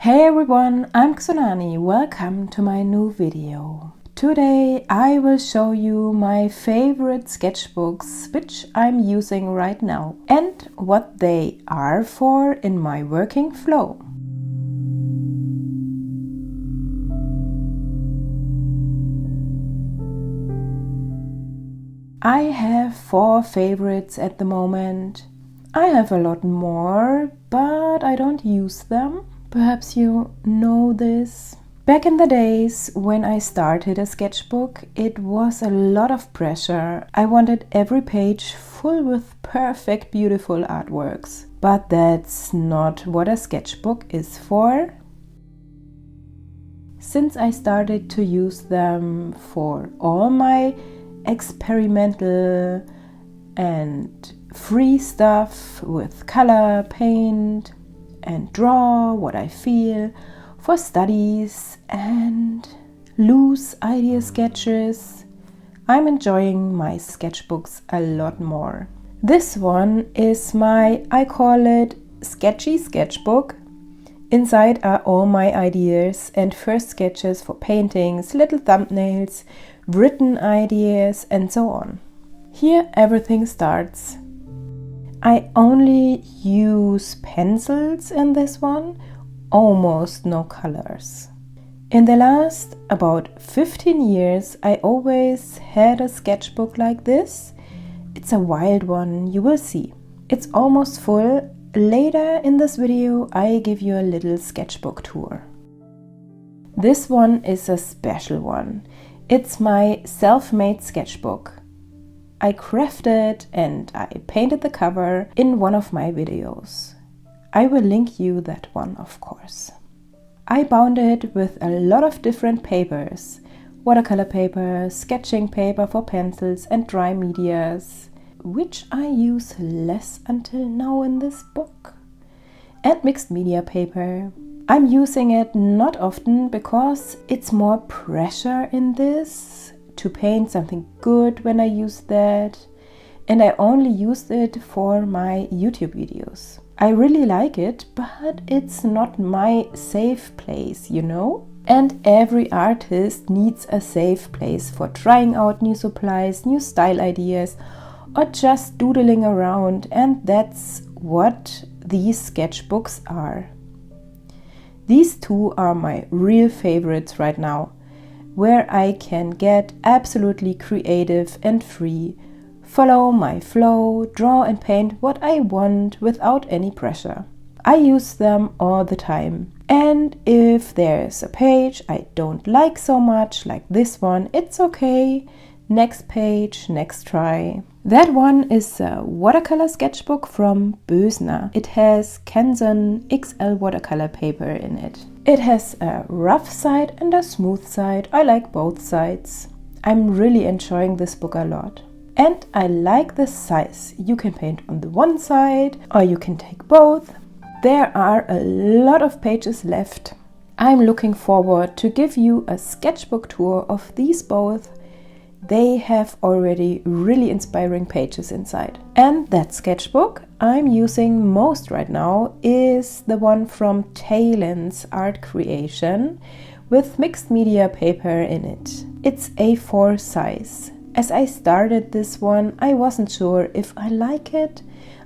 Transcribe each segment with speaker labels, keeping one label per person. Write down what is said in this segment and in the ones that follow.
Speaker 1: Hey everyone, I'm Xoonani. Welcome to my new video. Today I will show you my favorite sketchbooks which I'm using right now and what they are for in my working flow. I have 4 favorites at the moment. I have a lot more, but I don't use them. Perhaps you know this. Back in the days when I started a sketchbook, it was a lot of pressure. I wanted every page full with perfect, beautiful artworks. But that's not what a sketchbook is for. Since I started to use them for all my experimental and free stuff with color, paint, and draw what I feel for studies and loose idea sketches, I'm enjoying my sketchbooks a lot more. This one is I call it sketchy sketchbook. Inside are all my ideas and first sketches for paintings, little thumbnails, written ideas, and so on. Here everything starts. I only use pencils in this one, almost no colors. In the last about 15 years, I always had a sketchbook like this. It's a wild one, you will see. It's almost full. Later in this video, I give you a little sketchbook tour. This one is a special one. It's my self-made sketchbook. I crafted and I painted the cover in one of my videos. I will link you that one, of course. I bound it with a lot of different papers. Watercolor paper, sketching paper for pencils and dry medias, which I use less until now in this book. And mixed media paper. I'm using it not often because it's more pressure in this to paint something good when I use that, and I only used it for my YouTube videos. I really like it, but it's not my safe place, you know? And every artist needs a safe place for trying out new supplies, new style ideas, or just doodling around, and that's what these sketchbooks are. These two are my real favorites right now, where I can get absolutely creative and free, follow my flow, draw and paint what I want without any pressure. I use them all the time. And if there's a page I don't like so much, like this one, it's okay. Next page, next try. That one is a watercolor sketchbook from Bösner. It has Canson XL watercolor paper in it. It has a rough side and a smooth side. I like both sides. I'm really enjoying this book a lot. And I like the size. You can paint on the one side or you can take both. There are a lot of pages left. I'm looking forward to give you a sketchbook tour of these both. They have already really inspiring pages inside. And that sketchbook I'm using most right now is the one from Talon's Art Creation with mixed media paper in it. It's A4 size. As I started this one, I wasn't sure if I like it.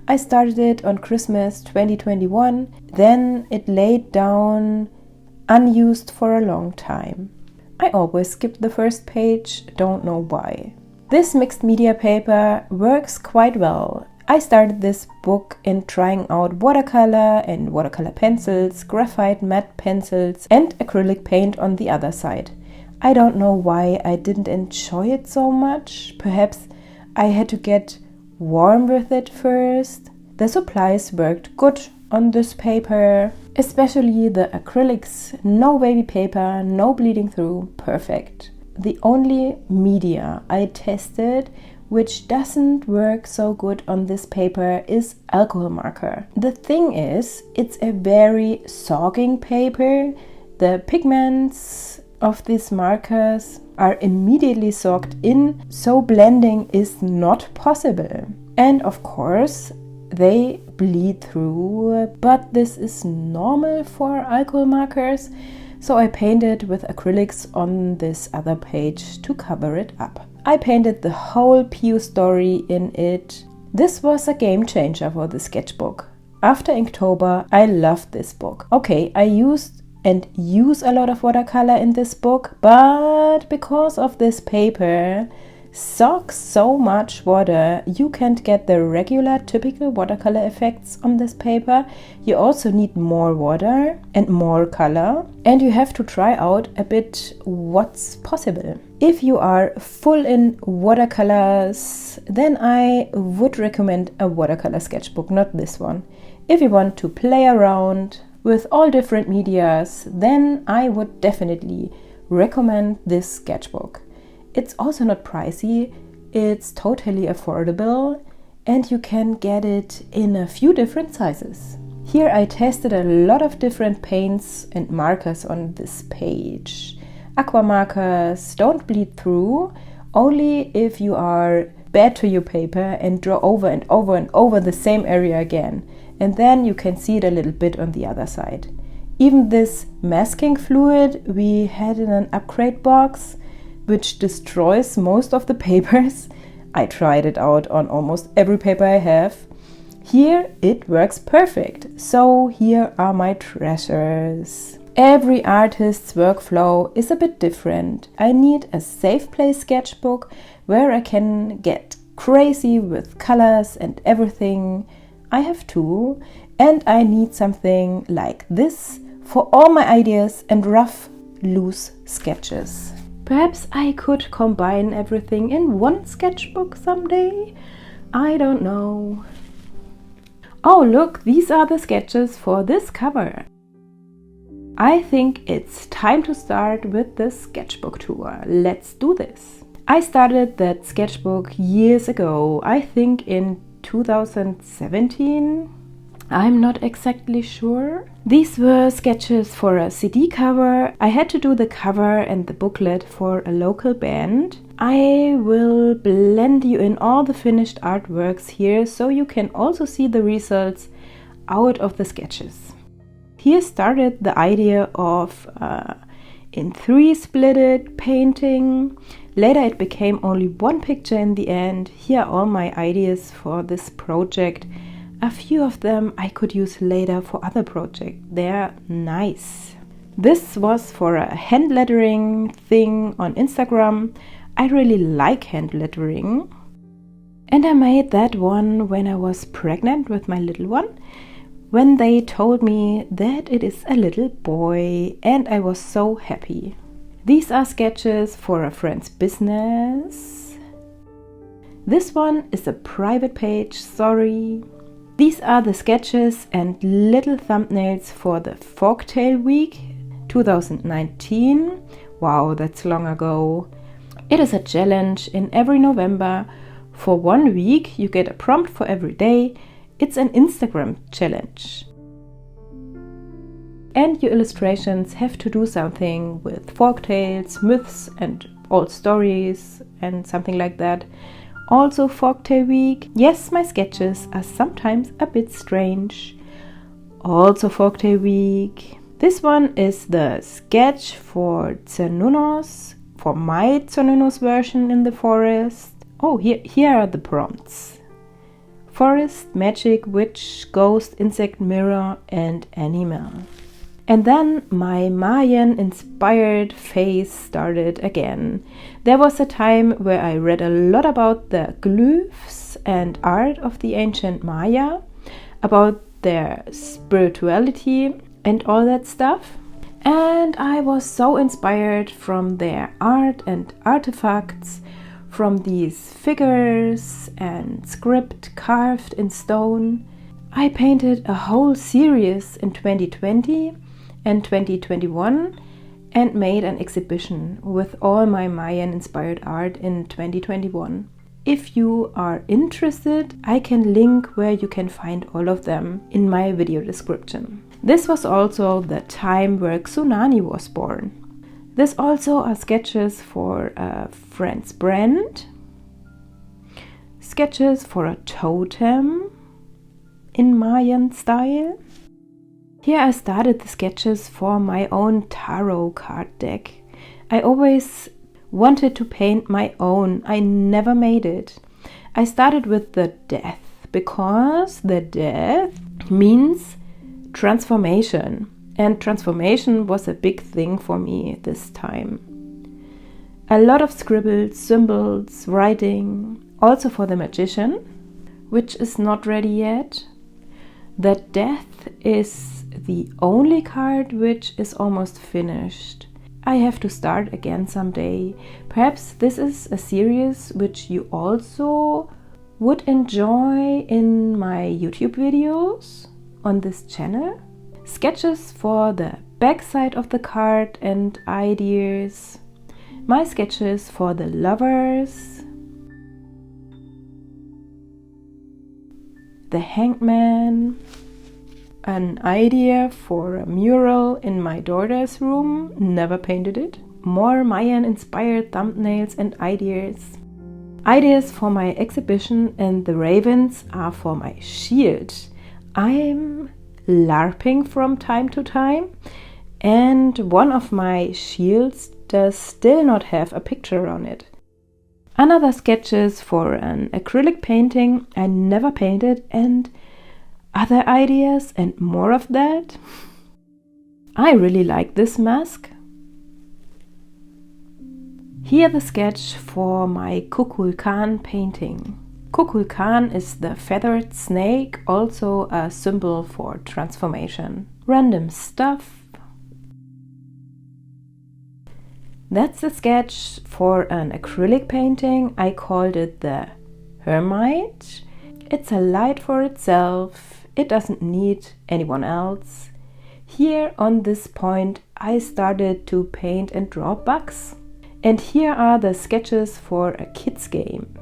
Speaker 1: I started it on Christmas 2021, then it laid down unused for a long time. I always skip the first page, don't know why. This mixed media paper works quite well. I started this book in trying out watercolor and watercolor pencils, graphite matte pencils and acrylic paint on the other side. I don't know why I didn't enjoy it so much. Perhaps I had to get warm with it first. The supplies worked good on this paper, especially the acrylics. No wavy paper, no bleeding through, perfect. The only media I tested which doesn't work so good on this paper is alcohol marker. The thing is, it's a very sogging paper. The pigments of these markers are immediately soaked in, so blending is not possible. And of course, they bleed through, but this is normal for alcohol markers, so I painted with acrylics on this other page to cover it up. I painted the whole Pew story in it. This was a game changer for the sketchbook. After Inktober, I loved this book. Okay, I used and use a lot of watercolor in this book, but because of this paper soaks so much water, you can't get the regular typical watercolor effects on this paper. You also need more water and more color, and you have to try out a bit what's possible. If you are full in watercolors, then I would recommend a watercolor sketchbook, not this one. If you want to play around with all different medias, then I would definitely recommend this sketchbook. It's also not pricey, it's totally affordable, and you can get it in a few different sizes. Here I tested a lot of different paints and markers on this page. Aqua markers don't bleed through, only if you are bad to your paper and draw over and over and over the same area again, and then you can see it a little bit on the other side. Even this masking fluid we had in an upgrade box, which destroys most of the papers. I tried it out on almost every paper I have. Here it works perfect. So here are my treasures. Every artist's workflow is a bit different. I need a safe play sketchbook where I can get crazy with colors and everything. I have two, and I need something like this for all my ideas and rough, loose sketches. Perhaps I could combine everything in one sketchbook someday. I don't know. Oh, look, these are the sketches for this cover. I think it's time to start with the sketchbook tour. Let's do this. I started that sketchbook years ago, I think in 2017. I'm not exactly sure. These were sketches for a CD cover. I had to do the cover and the booklet for a local band. I will blend you in all the finished artworks here so you can also see the results out of the sketches. Here started the idea of in 3 splitted painting. Later it became only one picture in the end. Here are all my ideas for this project. A few of them I could use later for other projects. They're nice. This was for a hand lettering thing on Instagram. I really like hand lettering. And I made that one when I was pregnant with my little one, when they told me that it is a little boy, and I was so happy. These are sketches for a friend's business. This one is a private page, sorry. These are the sketches and little thumbnails for the Folktale Week 2019. Wow, that's long ago. It is a challenge in every November. For 1 week, you get a prompt for every day. It's an Instagram challenge. And your illustrations have to do something with folktales, myths, and old stories, and something like that. Also Folktale Week. Yes, my sketches are sometimes a bit strange. Also Folktale Week. This one is the sketch for Xoonani, for my Xoonani version in the forest. Oh, here are the prompts. Forest, magic, witch, ghost, insect, mirror, and animal. And then my Mayan inspired phase started again. There was a time where I read a lot about the glyphs and art of the ancient Maya, about their spirituality and all that stuff. And I was so inspired from their art and artifacts, from these figures and script carved in stone. I painted a whole series in 2020 and 2021 and made an exhibition with all my Mayan inspired art in 2021. If you are interested, I can link where you can find all of them in my video description. This was also the time where Xoonani was born. This also are sketches for a friend's brand, sketches for a totem, in Mayan style. Here I started the sketches for my own tarot card deck. I always wanted to paint my own. I never made it. I started with the death because the death means transformation. And transformation was a big thing for me this time. A lot of scribbles, symbols, writing, also for the magician, which is not ready yet. The death is the only card which is almost finished. I have to start again someday. Perhaps this is a series which you also would enjoy in my YouTube videos on this channel. Sketches for the back side of the card and ideas. My sketches for the lovers. The hangman. An idea for a mural in my daughter's room, never painted it. More Mayan inspired thumbnails and ideas. Ideas for my exhibition, and the ravens are for my shield. I'm LARPing from time to time, and one of my shields does still not have a picture on it. Another sketches for an acrylic painting I never painted, and other ideas and more of that. I really like this mask. Here the sketch for my Kukulkan painting. Kukulkan is the feathered snake, also a symbol for transformation. Random stuff. That's the sketch for an acrylic painting. I called it the Hermit. It's a light for itself. It doesn't need anyone else. Here on this point I started to paint and draw bugs. And here are the sketches for a kids game.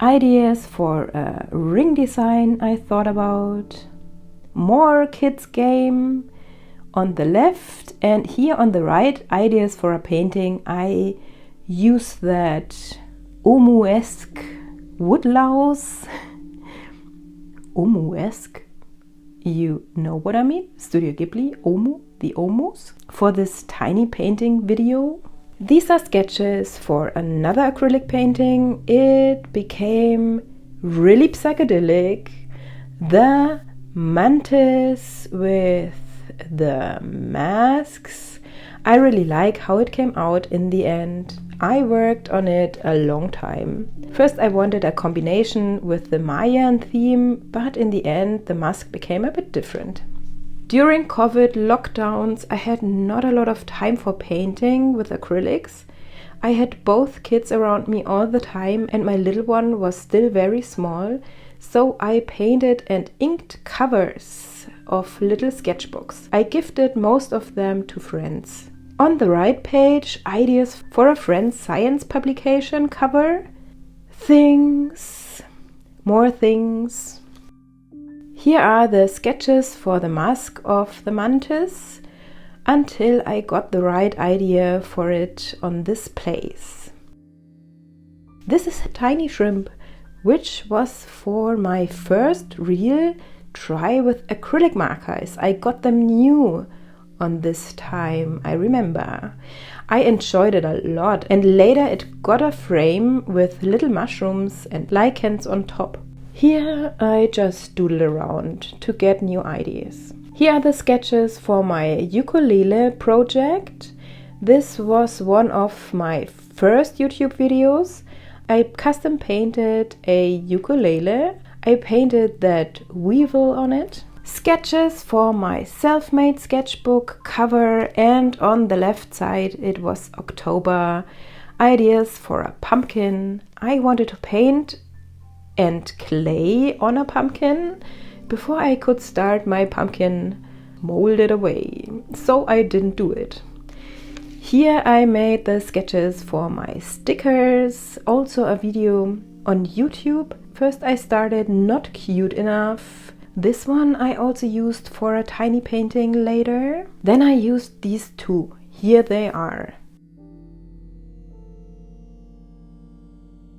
Speaker 1: Ideas for a ring design I thought about. More kids game on the left, and here on the right, ideas for a painting. I use that Omu-esque woodlouse. Omu-esque, you know what I mean? Studio Ghibli, Omu, the Omus, for this tiny painting video. These are sketches for another acrylic painting. It became really psychedelic. The mantis with the masks. I really like how it came out in the end. I worked on it a long time. First I wanted a combination with the Mayan theme, but in the end the mask became a bit different. During COVID lockdowns I had not a lot of time for painting with acrylics. I had both kids around me all the time and my little one was still very small, so I painted and inked covers of little sketchbooks. I gifted most of them to friends. On the right page, ideas for a friend's science publication cover. Things. More things. Here are the sketches for the mask of the mantis until I got the right idea for it on this place. This is a tiny shrimp, which was for my first real try with acrylic markers. I got them new on this time, I remember. I enjoyed it a lot, and later it got a frame with little mushrooms and lichens on top. Here I just doodled around to get new ideas. Here are the sketches for my ukulele project. This was one of my first YouTube videos. I custom painted a ukulele. I painted that weevil on it. Sketches for my self-made sketchbook cover, and on the left side it was October. Ideas for a pumpkin. I wanted to paint and clay on a pumpkin before I could start my pumpkin molded away, so I didn't do it. Here I made the sketches for my stickers, also a video on YouTube. First I started not cute enough. This one I also used for a tiny painting later. Then I used these two here they are.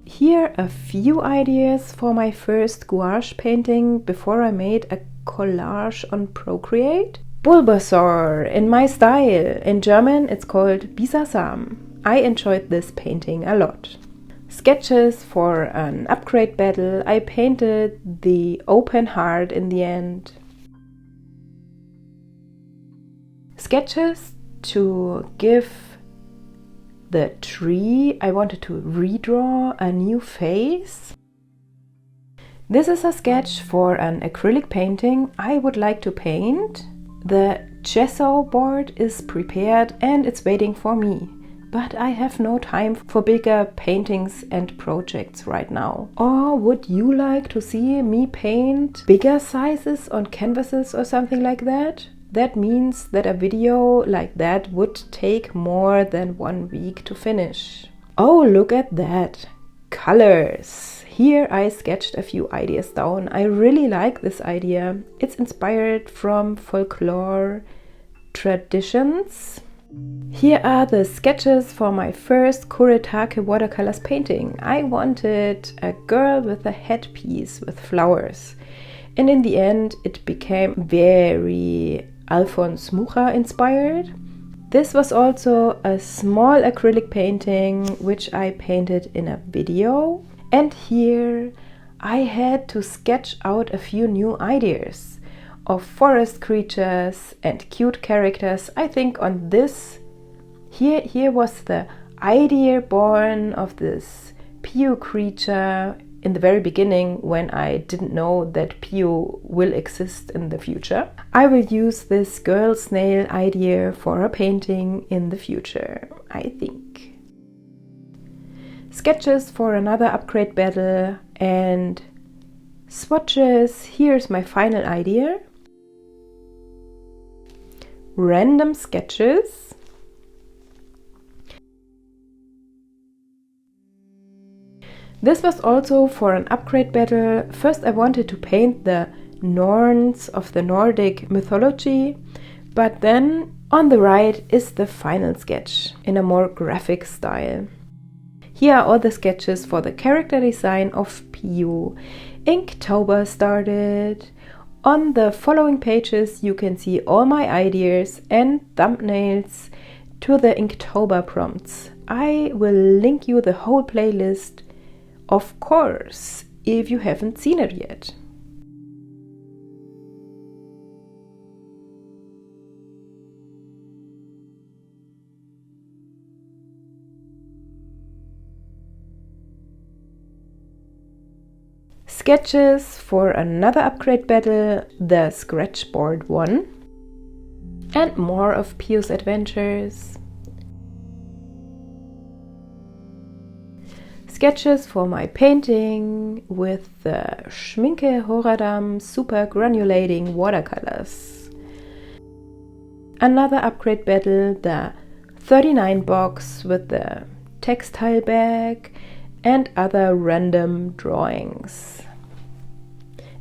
Speaker 1: Here a few ideas for my first gouache painting before I made a collage on Procreate. Bulbasaur in my style. In German it's called Bisasam. I enjoyed this painting a lot. Sketches for an upgrade battle. I painted the open heart in the end. Sketches to give the tree, I wanted to redraw a new face. This is a sketch for an acrylic painting I would like to paint. The gesso board is prepared and it's waiting for me. But I have no time for bigger paintings and projects right now. Or would you like to see me paint bigger sizes on canvases or something like that? That means that a video like that would take more than 1 week to finish. Oh, look at that! Colors! Here I sketched a few ideas down. I really like this idea. It's inspired from folklore traditions. Here are the sketches for my first Kuretake watercolors painting. I wanted a girl with a headpiece with flowers. And in the end it became very Alphonse Mucha inspired. This was also a small acrylic painting which I painted in a video. And here I had to sketch out a few new ideas of forest creatures and cute characters. I think on this, here was the idea born of this Piu creature in the very beginning when I didn't know that Piu will exist in the future. I will use this girl snail idea for a painting in the future, I think. Sketches for another upgrade battle and swatches. Here's my final idea. Random sketches. This was also for an upgrade battle. First I wanted to paint the Norns of the Nordic mythology, but then on the right is the final sketch in a more graphic style. Here are all the sketches for the character design of Piu. Inktober started. On the following pages you can see all my ideas and thumbnails to the Inktober prompts. I will link you the whole playlist, of course, if you haven't seen it yet. Sketches for another upgrade battle, the Scratchboard one, and more of Piu's adventures. Sketches for my painting with the Schminke Horadam super granulating watercolors. Another upgrade battle, the 39 box with the textile bag and other random drawings.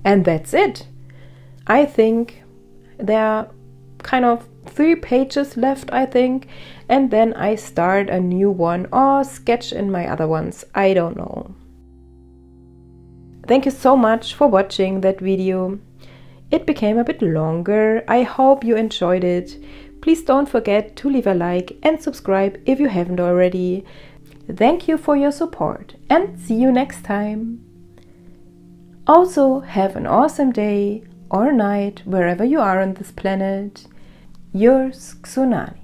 Speaker 1: And that's it. I think there are kind of 3 pages left, I think, and then I start a new one or sketch in my other ones. I don't know. Thank you so much for watching that video. It became a bit longer. I hope you enjoyed it. Please don't forget to leave a like and subscribe if you haven't already. Thank you for your support and see you next time. Also, have an awesome day or night wherever you are on this planet. Yours, Xoonani.